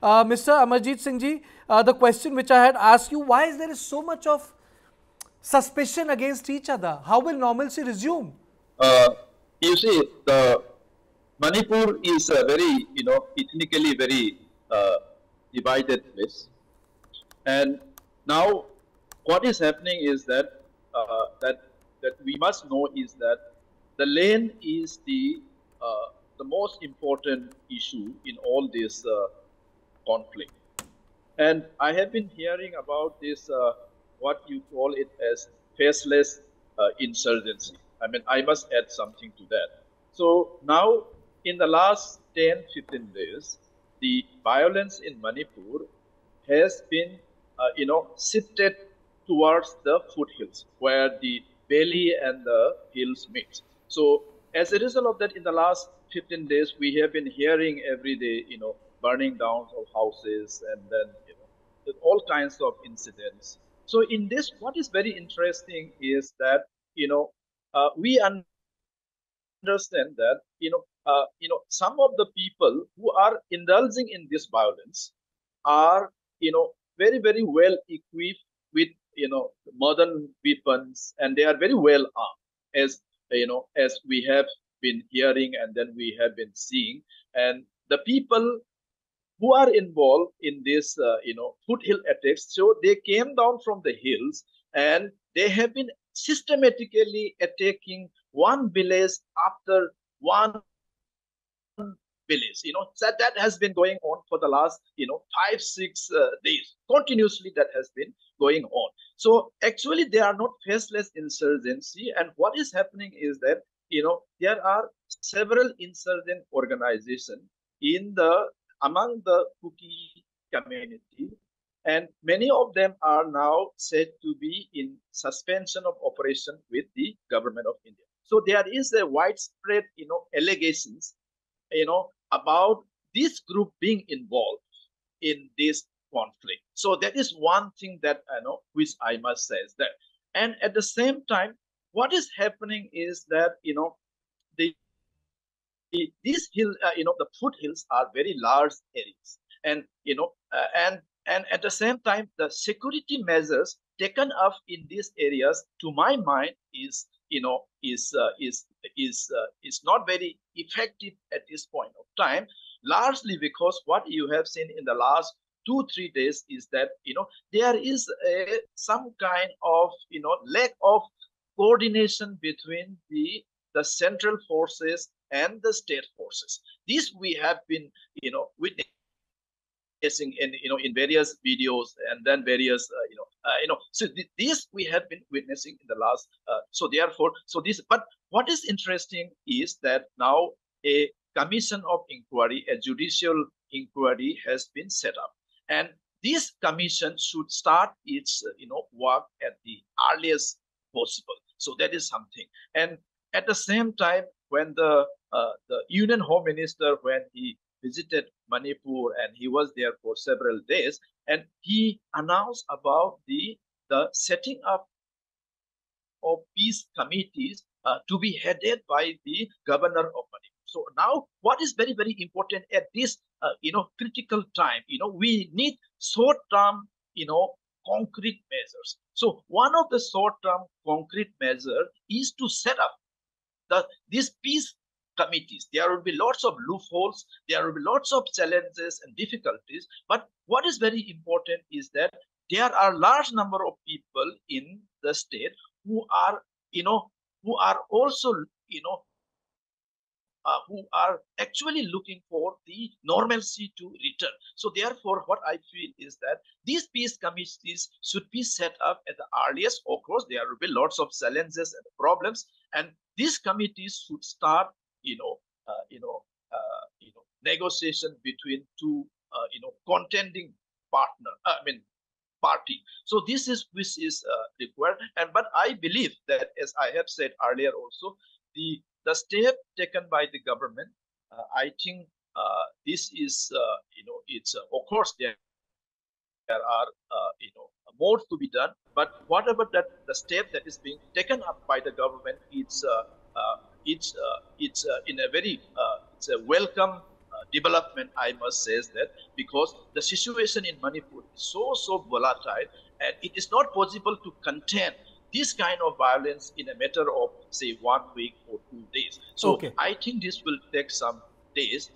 Mr. Amarjeet Singh ji, the question which I had asked you, why is there so much of suspicion against each other? How will normalcy resume? Uh, you see, the Manipur is a very, ethnically very divided place, and now what is happening is that that we must know is that the land is the most important issue in all this conflict. And I have been hearing about this, what you call it as faceless insurgency. I mean, I must add something to that. So now, in the last 10, 15 days, the violence in Manipur has been, shifted towards the foothills, where the valley and the hills meet. So as a result of that, in the last 15 days, we have been hearing every day, burning down of houses and then, all kinds of incidents. So in this, what is very interesting is that, we understand that, some of the people who are indulging in this violence are, very, very well equipped with, modern weapons, and they are very well armed, as, as we have been hearing and then we have been seeing. And the people who are involved in this, foothill attacks. So they came down from the hills and they have been systematically attacking one village after one village. That has been going on for the last, 5, 6 days. Continuously, that has been going on. So actually, they are not faceless insurgency. And what is happening is that, there are several insurgent organizations in the among the Kuki community, and many of them are now said to be in suspension of operation with the government of India. So there is a widespread, allegations, about this group being involved in this conflict. So that is one thing that I know, which I must say is that. And at the same time, what is happening is that, the these hills, the foothills are very large areas, and and at the same time, the security measures taken up in these areas, to my mind, is is not very effective at this point of time. Largely because what you have seen in the last 2, 3 days is that, there is some kind of, lack of coordination between the central forces and the state forces. This we have been, witnessing in, in various videos, and then various, so this we have been witnessing in the last. So therefore, so this. But what is interesting is that now a commission of inquiry, a judicial inquiry, has been set up, and this commission should start its, work at the earliest possible. So that is something. And at the same time, when the Union Home Minister, when he visited Manipur and he was there for several days, and he announced about the setting up of peace committees to be headed by the governor of Manipur. So now, what is very, very important at this, critical time, we need short-term, concrete measures. So one of the short-term concrete measure is to set up these peace committees. There will be lots of loopholes, there will be lots of challenges and difficulties, but what is very important is that there are large number of people in the state who are, who are also, who are actually looking for the normalcy to return. So therefore, what I feel is that these peace committees should be set up at the earliest. Of course, there will be lots of challenges and problems, and these committees should start, negotiation between two, contending partner. Party. So this is which is required. And but I believe that, as I have said earlier, also the step taken by the government, I think this is, it's of course there are, more to be done. But whatever that the step that is being taken up by the government, it's in a very, it's a welcome development, I must say, is that because the situation in Manipur is so volatile, and it is not possible to contain this kind of violence in a matter of, say, 1 week or 2 days. So Okay. I think this will take some days,